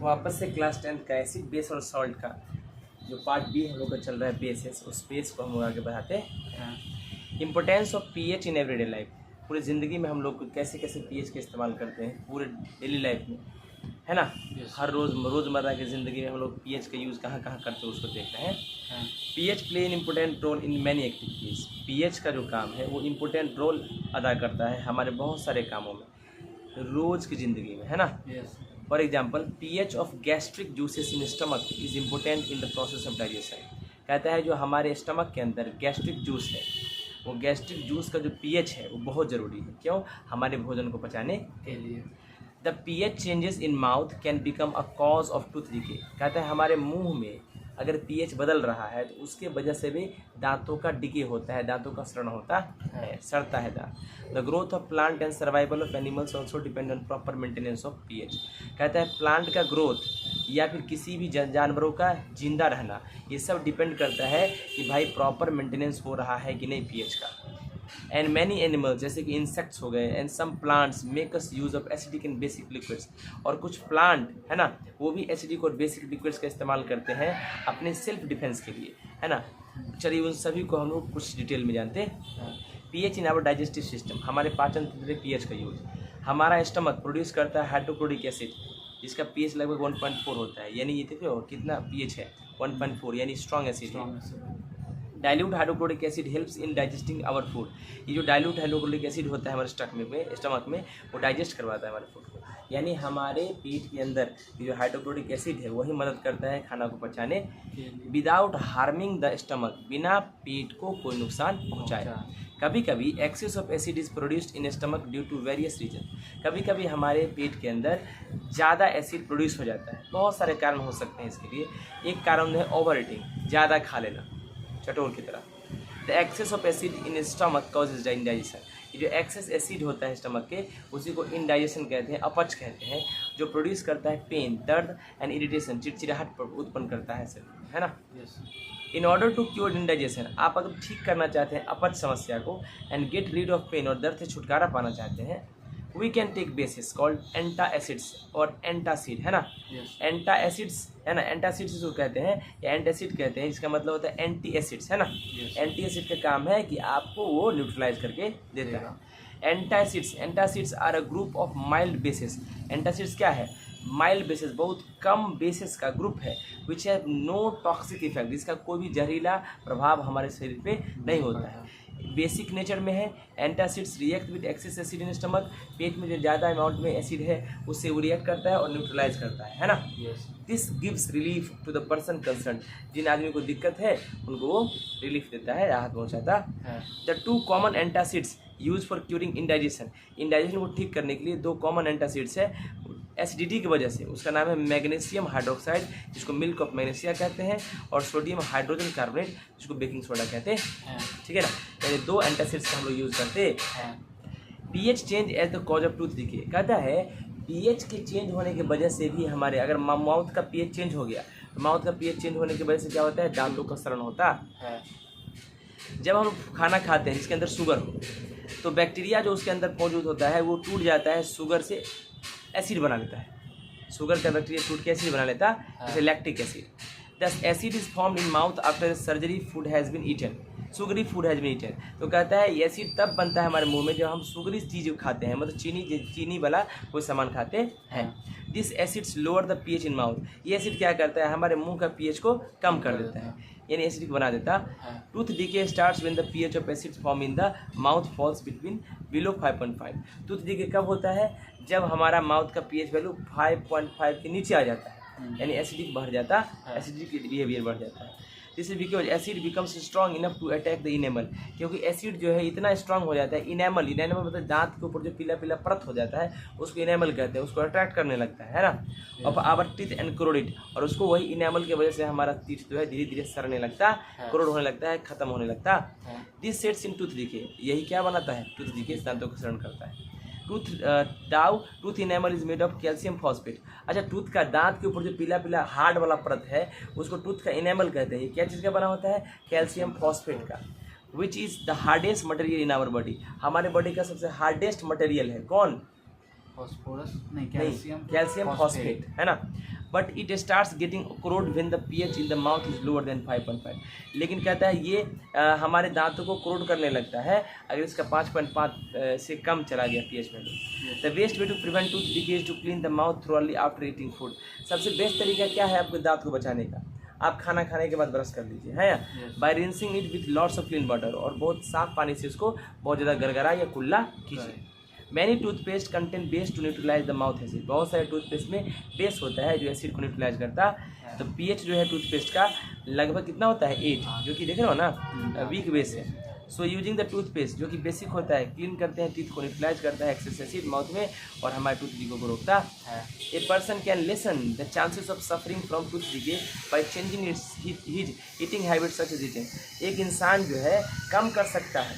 वापस से class 10th का एसिड बेस और सॉल्ट का जो पार्ट बी हम लोग का चल रहा है बेसिस, उस बेस को हम लोग आगे बढ़ाते हैं। Importance of pH in everyday life, पूरी ज़िंदगी में हम लोग कैसे कैसे पीएच का इस्तेमाल करते हैं पूरे डेली लाइफ में, है ना। हर रोज़मर्रा की ज़िंदगी में हम लोग पीएच का यूज़ कहाँ कहाँ करते हैं उसको देखते हैं। PH play in important role in many activities, pH का जो काम है वो इम्पोर्टेंट रोल अदा करता है हमारे बहुत सारे कामों में रोज़ की ज़िंदगी में, है ना। For example pH of gastric juices in stomach is important in the process of digestion. कहता है जो हमारे स्टमक के अंदर गैस्ट्रिक जूस है, वो गैस्ट्रिक जूस का जो पीएच है वो बहुत ज़रूरी है। क्यों? हमारे भोजन को पचाने के लिए। The pH changes in mouth can become a cause of tooth decay. कहता है हमारे मुंह में अगर पीएच बदल रहा है तो उसके वजह से भी दांतों का डिके होता है, दांतों का सड़न होता है, सड़ता है दांत। The growth of plant and survival of animals also depend on proper maintenance of pH. कहता है प्लांट का ग्रोथ या फिर किसी भी जानवरों का जिंदा रहना, ये सब डिपेंड करता है कि भाई प्रॉपर मेंटेनेंस हो रहा है कि नहीं पीएच का। एंड मैनी एनिमल्स जैसे कि इंसेक्ट्स हो गए and some plants make us use of acidic and basic liquids, और कुछ प्लांट है ना वो भी एसिडिक और बेसिक लिक्विड्स का इस्तेमाल करते हैं अपने सेल्फ डिफेंस के लिए, है ना। चलिए उन सभी को हम लोग कुछ डिटेल में जानते हैं। PH in our digestive system, हमारे पाचन तंत्र में पीएच का यूज। हमारा स्टमक प्रोड्यूस करता है हाइड्रोक्लोरिक एसिड जिसका पीएच लगभग 1.4 होता है, यानी ये देखो कितना पीएच है 1.4, यानी strong acid. Dilute hydrochloric acid helps in digesting our food, ये जो डाइल्यूट हाइड्रोक्लोरिक एसिड होता है हमारे स्टमक में वो डाइजेस्ट करवाता है हमारे फूड को, यानी हमारे पेट के अंदर ये जो हाइड्रोक्लोरिक एसिड है वही मदद करता है खाना को पचाने। विदाउट हार्मिंग द स्टमक, बिना पेट को कोई नुकसान पहुँचाए। कभी कभी excess of acid is produced in stomach due to various reason, कभी कभी हमारे पेट के अंदर ज़्यादा एसिड प्रोड्यूस हो जाता है, बहुत सारे कारण हो सकते हैं इसके लिए। एक कारण है ओवर ईटिंग, ज़्यादा खा लेना चटोर की तरह। The excess of acid in stomach causes indigestion, ये जो एक्सेस एसिड होता है स्टमक के उसी को इंडाइजेशन कहते हैं, अपच कहते हैं, जो प्रोड्यूस करता है पेन, दर्द एंड इरिटेशन, चिड़चिड़ाहट उत्पन्न करता है शरीर, है ना। In order to cure indigestion, आप अगर ठीक करना चाहते हैं अपच समस्या को and get rid of pain, और दर्द से छुटकारा पाना चाहते हैं, we can take bases called antacids और एंटासिड, है ना। एंटासिड्स है ना, एंटासिड्स इसको कहते हैं या एंटासिड कहते हैं, इसका मतलब होता है एंटी एसिड्स, है ना। एंटी एसिड का काम है कि आपको वो न्यूट्रलाइज करके देता है। Antacids are a group of mild bases, antacids क्या है? माइल्ड बेसिस, बहुत कम बेसिस का ग्रुप है, which have no toxic effect, इसका कोई भी जहरीला प्रभाव हमारे शरीर पे नहीं होता है, बेसिक नेचर में है। Antacids react with excess acid in stomach, पेट में जो ज़्यादा अमाउंट में एसिड है उससे वो रिएक्ट करता है और न्यूट्रलाइज करता है ना। This gives relief to the person concern, जिन आदमी को दिक्कत है उनको वो रिलीफ देता है, राहत पहुंचाता है। The two common antacids use for curing indigestion, indigestion को ठीक करने के लिए दो कॉमन एंटासिड्स है एसिडिटी की वजह से, उसका नाम है मैग्नीशियम हाइड्रोक्साइड जिसको मिल्क ऑफ मैग्नीशिया कहते हैं, और सोडियम हाइड्रोजन कार्बोनेट जिसको बेकिंग सोडा कहते हैं, ठीक है ना। यानी दो एंटासिड्स का हम लोग यूज़ करते हैं। PH change as the cause of tooth decay, कहता है पीएच के चेंज होने की वजह से भी हमारे अगर माउथ का पीएच चेंज हो गया, माउथ का पीएच चेंज होने की वजह से क्या होता है? दांतों का सड़न होता है। जब हम खाना खाते हैं जिसके अंदर शुगर हो तो बैक्टीरिया जो उसके अंदर मौजूद होता है वो टूट जाता है, शुगर से एसिड बना लेता है, शुगर का बैक्टीरिया टूट के एसिड बना लेता है, जैसे lactic acid. This acid is formed in mouth after sugary food has been eaten, sugary food has been eaten. तो कहता है ये एसिड तब बनता है हमारे मुंह में जब हम सुगरी चीज़ खाते हैं, मतलब चीनी वाला कोई सामान खाते हैं। This acids lower the pH in mouth, ये एसिड क्या करता है? हमारे मुंह का पीएच को कम कर देता है, यानी एसिडिक बना देता। Tooth decay starts when the pH of acids form in the mouth falls between below 5.5। Tooth decay कब होता है? जब हमारा माउथ का पीएच वैल्यू 5.5 के नीचे आ जाता है, यानी एसिडिक बढ़ जाता है, एसिडिक बिहेवियर बढ़ जाता है। This is because acid becomes strong enough to attack the enamel, क्योंकि एसिड जो है इतना स्ट्रॉन्ग हो जाता है, इनेमल मतलब दांत के ऊपर जो पीला पीला परत हो जाता है उसको इनेमल कहते हैं, उसको अट्रैक्ट करने लगता है ना। और आवर टीथ एंड क्रोडिट, और उसको वही इनेमल की वजह से हमारा टीथ जो है धीरे धीरे सड़ने लगता है, क्रोड होने लगता है, खत्म होने लगता है। This sets in tooth decay, यही क्या बनाता है? टूथ डिके, दांतों का सड़न करता है। Tooth enamel is made of calcium phosphate, अच्छा टूथ का दांत के ऊपर जो पीला पीला हार्ड वाला परत है उसको टूथ का इनेमल कहते हैं। ये क्या चीज़ का बना होता है? कैल्शियम फॉस्फेट का। Which is the hardest material in our body, हमारे बॉडी का सबसे हार्डेस्ट मटेरियल है कौन? फॉस्फोरस नहीं, कैल्शियम फॉस्फेट है ना, but it starts getting corroded when the pH in the mouth is lower than 5.5। लेकिन कहता है ये हमारे दांतों को क्रोड करने लगता है अगर इसका 5.5 से कम चला गया pH value. The best way to prevent tooth decay is to clean the mouth thoroughly after eating food. सबसे बेस्ट तरीका क्या है आपके दांत को बचाने का? आप खाना खाने के बाद ब्रश कर लीजिए, है या by rinsing it with lots of clean water, और बहुत साफ पानी से इसको बहुत ज़्यादा गरगरा या कुल्ला कीजिए। Many toothpaste contain base to neutralise the mouth acid. बहुत सारे टूथपेस्ट में बेस होता है जो एसिड को न्यूट्रलाइज करता है। तो पीएच जो है टूथपेस्ट का लगभग कितना होता है 8, जो कि देख रहे हो ना वीक बेस है। सो यूजिंग द टूथपेस्ट जो कि बेसिक होता है, क्लीन करते हैं टीथ को, न्यूट्रलाइज करता है एक्सेस एसिड माउथ में और हमारे टूथ डिके को रोकता है। A person can lessen the chances of suffering from tooth decay by changing his eating habit such as eating. एक इंसान जो है कम कर सकता है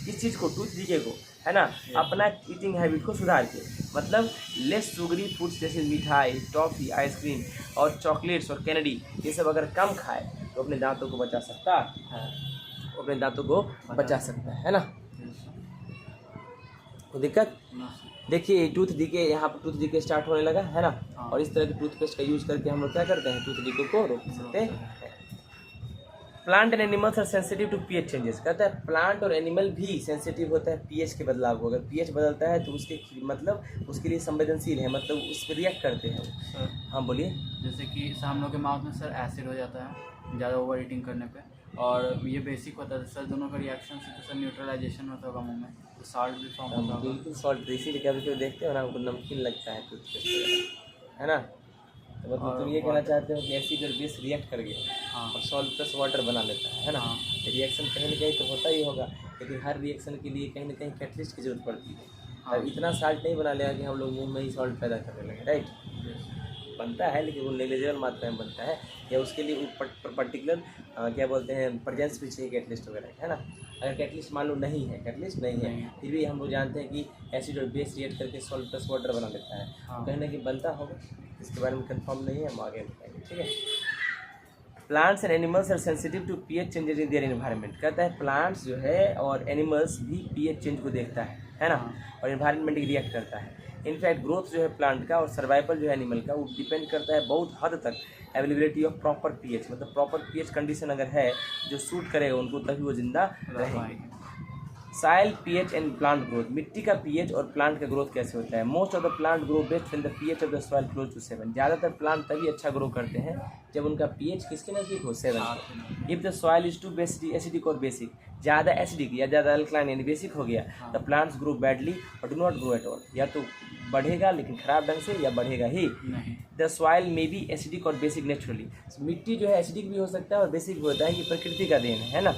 इस चीज़ को, टूथ डिके को, है ना, अपना ईटिंग हैबिट को सुधार के। मतलब लेस शुगरी फूड्स जैसे मिठाई, टॉफ़ी, आइसक्रीम और चॉकलेट्स और कैंडी, ये सब अगर कम खाए तो अपने दांतों को बचा सकता है, अपने दांतों को बचा सकता है ना। तो दिक्कत देखिए टूथ डिके, यहाँ पर टूथ डिके स्टार्ट होने लगा है ना, और इस तरह के टूथपेस्ट का यूज़ करके हम लोग क्या करते हैं, टूथ डिके को रोक सकते हैं। Plant and animals are sensitive to pH changes. कहता है प्लांट और एनिमल भी सेंसिटिव होता है पीएच के बदलाव को। अगर पीएच बदलता है तो उसके मतलब उसके लिए संवेदनशील है, मतलब उस पर रिएक्ट करते हैं। सर हाँ बोलिए। जैसे कि हम लोग के माउथ में सर एसिड हो जाता है ज़्यादा ओवर ईटिंग करने पे, और ये बेसिक होता है सर, दोनों का रिएक्शन से तो सर न्यूट्रलाइजेशन होता होगा मुंह में, तो सॉल्ट भी फॉर्म होता होगा। बिल्कुल सॉल्ट, इसीलिए कभी देखते हो ना हमको नमकीन लगता है टूथपेस्ट, है ना। तो मतलब तुम ये कहना चाहते हो कि एसिड और बेस रिएक्ट कर गया और सॉल्ट प्लस वाटर बना लेता है ना। रिएक्शन कहीं ना कहीं तो होता ही होगा, लेकिन हर रिएक्शन के लिए कहीं ना कहीं कैटलिस्ट की जरूरत पड़ती है। अब इतना साल्ट नहीं बना लेगा कि हम लोग मुंह में ही सॉल्ट पैदा करने लगे, राइट। बनता है लेकिन वो नेग्लिजिबल मात्रा में बनता है, या उसके लिए पर्टिकुलर क्या बोलते हैं प्रेजेंस भी चाहिए कैटलिस्ट वगैरह, है ना। अगर कैटलिस्ट मान लो नहीं है, कैटलिस्ट नहीं है, फिर भी हम लोग जानते हैं कि एसिड और बेस रिएक्ट करके सॉल्ट प्लस वाटर बना लेता है, कहीं ना कहीं बनता होगा, इसके बारे में कंफर्म नहीं है, हम आगे बताएंगे, ठीक है। Plants and animals are sensitive to pH changes in their environment. कहता है प्लांट्स जो है और एनिमल्स भी पीएच चेंज को देखता है ना, और एनवायरनमेंट की रिएक्ट करता है। इनफैक्ट ग्रोथ जो है प्लांट का और सर्वाइवल जो है एनिमल का, वो डिपेंड करता है बहुत हद तक अवेलेबिलिटी ऑफ प्रॉपर पीएच। मतलब प्रॉपर पीएच कंडीशन अगर है जो सूट करेगा उनको, तभी वो जिंदा रहेंगे। साइल पीएच एंड प्लांट ग्रोथ। मिट्टी का पीएच और प्लांट का ग्रोथ कैसे होता है? Most of the plant grow best when the pH of the soil close to 7। ज़्यादातर प्लांट तभी अच्छा ग्रो करते हैं जब उनका पीएच किसके नज़दीक हो, 7। If the soil is too acidic और बेसिक, ज़्यादा एसिडिक या ज़्यादा अल्कलाइन यानी बेसिक हो गया, द प्लांट्स ग्रो बैडली और do not grow at all. या तो बढ़ेगा लेकिन खराब ढंग से, या बढ़ेगा ही नहीं। द सॉइल में बी एसिडिक और बेसिक नेचुरली। मिट्टी जो है एसिडिक भी हो सकता है और बेसिक भी होता है, ये प्रकृति का देन है ना।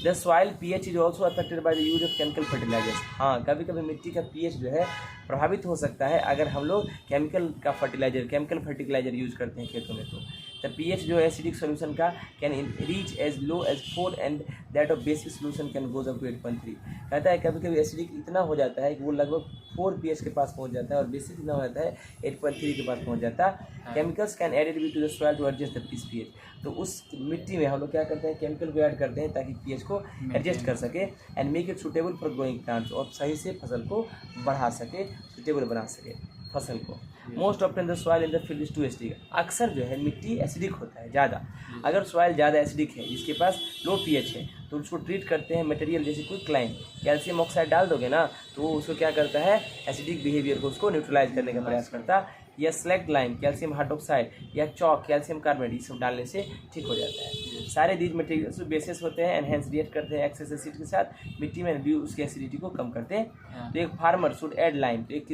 The soil pH is also affected by the use of chemical fertilisers. हाँ, कभी कभी मिट्टी का पीएच जो है प्रभावित हो सकता है अगर हम लोग केमिकल फर्टिलाइजर यूज करते हैं खेतों में। तो द पीएच जो है एसिडिक सोल्यूशन का can reach as low as 4 and that of basic solution can goes up to 8.3। कहता है कभी कभी एसिडिक इतना हो जाता है कि वो लगभग 4 पीएच के पास पहुंच जाता है, और बेसिक इतना हो जाता है 8.3 के पास पहुंच जाता है। Chemicals can added be to the soil to adjust the pH. तो उस मिट्टी में हम लोग क्या करते हैं, केमिकल को ऐड करते हैं ताकि पीएच को एडजस्ट कर सके, and make it suitable for growing plants, और सही से फसल को बढ़ा सके, सुटेबल बना सके फसल को। Most often the soil in the field is too acidic. अक्सर जो है मिट्टी एसिडिक होता है ज़्यादा। अगर सॉइल ज़्यादा एसिडिक है, जिसके पास लो पीएच है, तो उसको ट्रीट करते हैं मटेरियल जैसे क्विकलाइन, कैल्शियम ऑक्साइड डाल दोगे ना, तो उसको क्या करता है, एसिडिक बिहेवियर को उसको न्यूट्रलाइज करने का प्रयास करता है। या स्लैक्ट लाइम, कैल्शियम हाइड्रोक्साइड या चॉक, कैल्शियम कार्बोनेट, ये सब डालने से ठीक हो जाता है। सारे दीज मटेरियल्स बेसिस होते हैं, एनहेंस रिएक्ट करते हैं एक्सेस एसिड के साथ मिट्टी में, भी उसकी एसिडिटी को कम करते हैं। तो एक फार्मर शुड ऐड लाइम, तो एक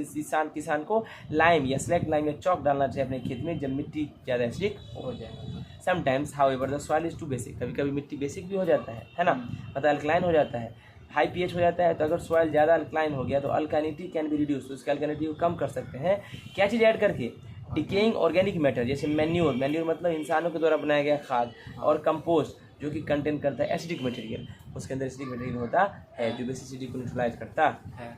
किसान को लाइम या स्लैक्ट लाइम या चॉक डालना चाहिए अपने खेत में जब मिट्टी ज़्यादा एसिडिक हो जाए। Sometimes however the soil is too basic. कभी कभी मिट्टी बेसिक भी हो जाता है ना, मतलब अल्कलाइन हो जाता है, हाई पीएच हो जाता है। तो अगर सॉइल ज़्यादा अल्कलाइन हो गया तो अल्कानिटी कैन बी रिड्यूस, तो उसकी अल्कानिटी को कम कर सकते हैं। क्या चीज़ ऐड करके? डिकेइंग ऑर्गेनिक मैटर, जैसे मैन्योर मतलब इंसानों के द्वारा बनाया गया खाद, और कंपोस्ट जो कि कंटेन करता है एसिडिक मटेरियल, उसके अंदर एसिडिक मटेरियल होता है जो बेसिसिटी को न्यूट्रलाइज करता है।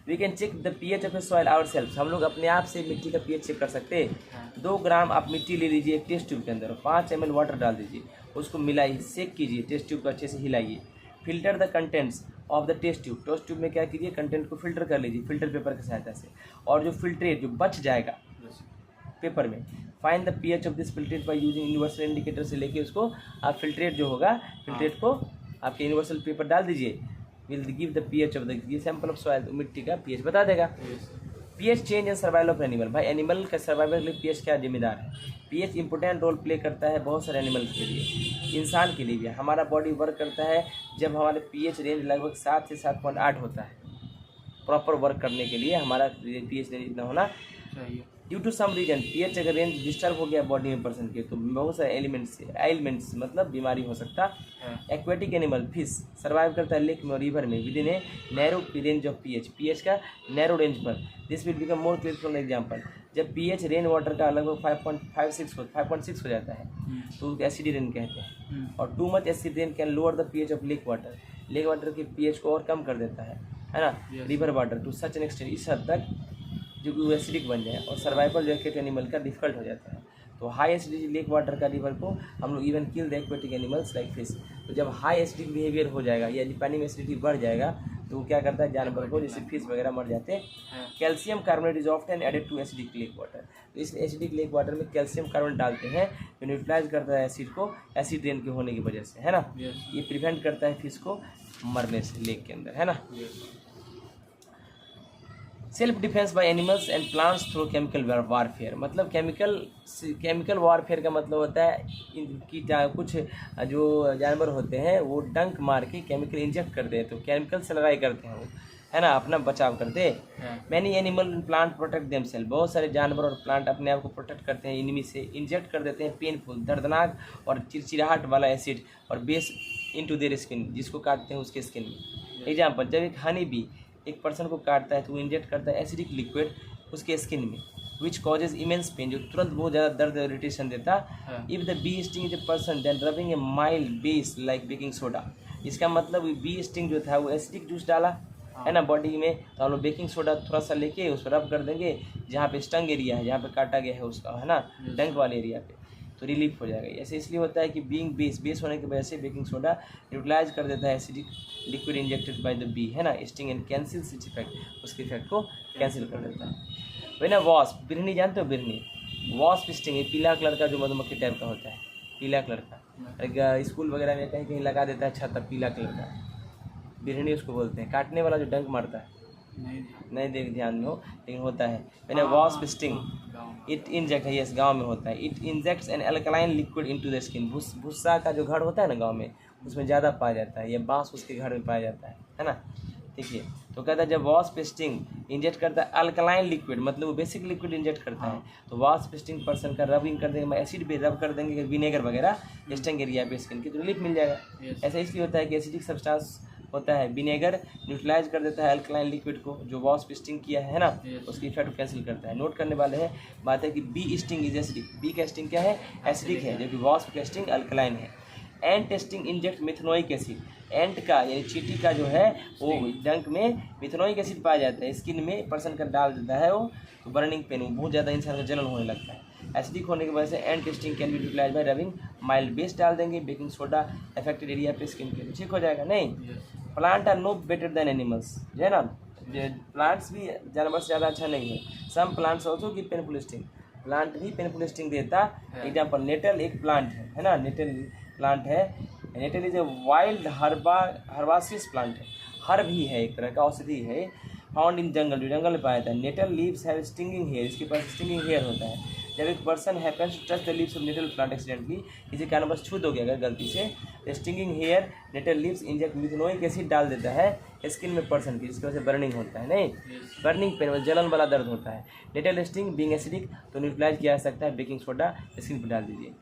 We can check the pH of a soil ourselves. हम लोग अपने आप से मिट्टी का पीएच चेक कर सकते हैं। 2 ग्राम आप मिट्टी ले लीजिए एक टेस्ट ट्यूब के अंदर, और 5 ml वाटर डाल दीजिए, उसको मिलाइए, सेक कीजिए, टेस्ट ट्यूब को अच्छे से हिलाइए। Filter the contents of the test tube. Test tube में क्या कीजिए, कंटेंट को फिल्टर कर लीजिए फिल्टर पेपर की सहायता से, और जो फिल्ट्रेट जो बच जाएगा पेपर में, find the pH of this filtrate by using universal indicator से लेके उसको आप फिल्ट्रेट जो होगा, फिल्ट्रेट को आपके यूनिवर्सल पेपर डाल दीजिए, will give the pH of the sample of soil, मिट्टी का पीएच बता देगा। PH change and survival of animal, भाई एनिमल का सर्वाइवल के लिए पीएच क्या जिम्मेदार है? पीएच इंपॉर्टेंट रोल प्ले करता है बहुत सारे एनिमल्स के लिए, इंसान के लिए भी। हमारा बॉडी वर्क करता है जब हमारे पीएच रेंज लगभग 7 से 7.8 होता है। प्रॉपर वर्क करने के लिए हमारा पीएच रेंज इतना होना चाहिए। Due to some reason pH अगर रेंज डिस्टर्ब हो गया बॉडी में पर्सन के, तो बहुत सारे एलिमेंट्स मतलब बीमारी हो सकता है। एक्वेटिक एनिमल फिश सर्वाइव करता है लेक में और रिवर में with in a narrow range of pH का नैरो रेंज पर। This will become more clear from example. जब पीएच रेन वाटर का लगभग 5.6 हो जाता है तो एसिड रेन कहते हैं। और too much acid rain can lower the pH of lake water के पीएच को और कम कर देता है ना। River water to such an extent, इस हद तक जो कि वो एसिडिक बन जाए और सर्वाइवल जो एक्वेटिक एनिमल का डिफिकल्ट हो जाता है। तो हाई एसिडिक लेक वाटर का रिवर को हम लोग even kill the aquatic animals like fish. तो जब हाई एसिडिक बिहेवियर हो जाएगा या पानी में एसिडिटी बढ़ जाएगा तो वो क्या करता है जानवर को, जैसे फिश वगैरह मर जाते हैं। Calcium carbonate is often added to acidic lake water. तो इस एसिडिक लेक वाटर में कैल्शियम कार्बोनेट डालते हैं जो न्यूट्रलाइज करता है एसिड को, एसिड रेन के होने की वजह से, है ना। ये प्रिवेंट करता है फिश को मरने से लेक के अंदर, है ना। Self defence by animals and plants through chemical warfare, मतलब केमिकल वारफेयर का मतलब होता है इनकी कुछ जो जानवर होते हैं वो डंक मार के केमिकल इंजेक्ट करते हैं, तो केमिकल से लड़ाई करते हैं वो, है ना, अपना बचाव करते हैं। Many animal and plant protect themselves, बहुत सारे जानवर और प्लांट अपने आप को प्रोटेक्ट करते हैं एनिमी से। इंजेक्ट कर देते हैं पेनफुल दर्दनाक और चिड़चिड़ाहट वाला एसिड और बेस इनटू देयर स्किन, जिसको काटते हैं उसके स्किन में। एग्जाम्पल, जब एक हनी बी एक पर्सन को काटता है तो इंजेक्ट करता है एसिडिक लिक्विड उसके स्किन में, विच कॉजेज इमेंस पेन, जो तुरंत बहुत ज़्यादा दर्द इरिटेशन देता। If the bee sting is a person then rubbing a mild base like baking soda, इसका मतलब बी स्टिंग जो था वो एसिडिक जूस डाला है ना बॉडी में, तो हम लोग बेकिंग सोडा थोड़ा सा लेके उस पर रब कर देंगे जहाँ पे स्टंग एरिया है, जहाँ पे काटा गया है उसका, है ना, डंक वाले एरिया पे, तो रिलीफ हो जाएगा। ऐसे इसलिए होता है कि बीइंग बेस होने की वजह से बेकिंग सोडा न्यूट्रलाइज कर देता है acidic liquid injected by the bee, है ना, sting and cancels its effect, उसके इफेक्ट को कैंसिल कर देता है। वही ना वास्प, बिरहनी जानते हो बिरहनी, वास्प स्टिंग, ये पीला कलर का जो मधुमक्खी टाइप का होता है, पीला कलर का, स्कूल वगैरह में कहीं कहीं लगा देता है छत पर पीला कलर का, बिरहनी उसको बोलते हैं। काटने वाला जो डंक मारता है, नहीं देख ध्यान में हो लेकिन होता है। मैंने वास्प स्टिंग इट इंजेक्ट है, यस गाँव में होता है। It injects an alkaline liquid into the skin, भुस्सा का जो घर होता है ना गांव में उसमें ज़्यादा पाया जाता है, या बांस उसके घर में पाया जाता है ना। देखिए तो कहता है जब वास्प स्टिंग इंजेक्ट करता है अल्कलाइन लिक्विड, मतलब वो बेसिक लिक्विड इंजेक्ट करता है, तो वास्प स्टिंग पर्सन का रबिंग कर देंगे, एसिड पे रब कर देंगे विनेगर वगैरह स्टंग एरिया पे स्किन की, तो रिलीफ मिल जाएगा। ऐसा इसलिए होता है कि एसिडिक सब्सटेंस होता है, विनेगर न्यूट्रलाइज कर देता है अल्कलाइन लिक्विड को, जो वास्प स्टिंग किया है ना उसकी इफेक्ट को कैंसिल करता है। नोट करने वाले हैं बात है कि bee sting is acidic, bee का स्टिंग क्या है, एसिडिक है, जबकि वास्प का स्टिंग अल्कलाइन है। एंट टेस्टिंग इंजेक्ट मिथेनोइक एसिड, एंट का यानी चींटी का जो है वो डंक में मिथेनोइक एसिड पाया जाता है, स्किन में पर्सन का डाल देता है वो, तो बर्निंग पेन, वो बहुत ज़्यादा इंसान का जलन होने लगता है। एसिडिक होने की वजह से ant testing can be utilise by rubbing mild base डाल देंगे, बेकिंग सोडा अफेक्टेड एरिया पे स्किन के ठीक हो जाएगा। नहीं, plant are no better than animals, जो है ना, प्लांट्स भी जानवर से ज़्यादा अच्छा नहीं है। Some plants also give painful sting, plant भी पेनफुल स्टिंग देता। एग्जाम्पल नेटल एक प्लांट है ना, नेटल प्लांट है, nettle is a wild herbaceous plant है, हर्ब ही है, एक तरह का औषधि है, फाउंड इन जंगल, जो जंगल में पाया जाता है। Nettle leaves have stinging hair, इसके पास स्टिंगिंग हेयर होता है। जब एक person happens to touch the leaves of nettle plant accidentally, किसी कारणवश छू दोगे अगर गलती से, stinging hair nettle leaves inject methanoic acid डाल देता है स्किन में पर्सन की, जिसकी वजह से बर्निंग होता है। नहीं, बर्निंग पेन जलन वाला दर्द होता है। नेटल स्टिंग बीइंग एसिडिक तो न्यूट्रलाइज किया जा सकता है, बेकिंग सोडा स्किन पर डाल दीजिए।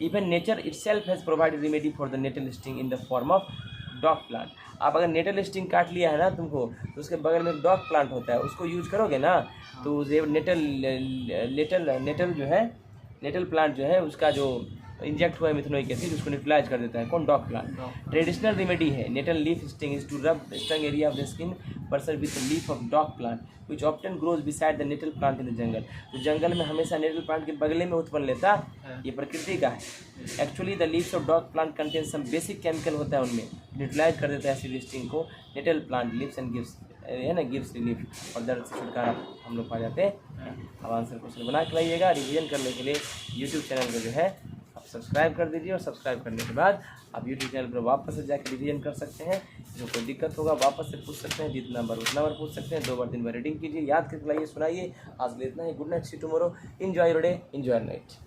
Even nature itself has provided remedy for the nettle sting in the form of dog plant. आप अगर नेटल स्टिंग काट लिया है ना तुमको, तो उसके बगल में डॉग प्लांट होता है, उसको यूज करोगे ना, तो नेटल जो है नेटल प्लांट जो है उसका जो इंजेक्ट हुआ मिथेनोइक एसिड उसको न्यूट्रलाइज कर देता है। कौन? Dog plant. ट्रेडिशनल रेमेडी है nettle leaf sting is to rub stung area of the skin person with leaf of dog plant which often grows beside the nettle plant in the jungle. तो जंगल में हमेशा natal plant के बगले में उत्पन्न लेता, ये प्रकृति का है। Actually the leaves of dog plant contain some basic chemical होता है उनमें, न्यूट्रलाइज कर देता है एसिड स्टिंग को। Nettle plant lives and gives है ना, गिव्स रिलीफ और दर्द से छुटकारा हम लोग पा जाते हैं। अब आंसर क्वेश्चन बना के लाइएगा। रिवीजन करने के लिए यूट्यूब चैनल को जो है आप सब्सक्राइब कर दीजिए और सब्सक्राइब करने के बाद आप यूट्यूब चैनल पर वापस से जाकर रिवीजन कर सकते हैं। जो कोई दिक्कत होगा वापस से पूछ सकते हैं, जितना बार उतना बार पूछ सकते हैं। 2 बार 3 बार रीडिंग कीजिए, याद करके लाइए, सुनाइए। आज के लिए इतना ही। Good night, see tomorrow. Enjoy your day, enjoy night.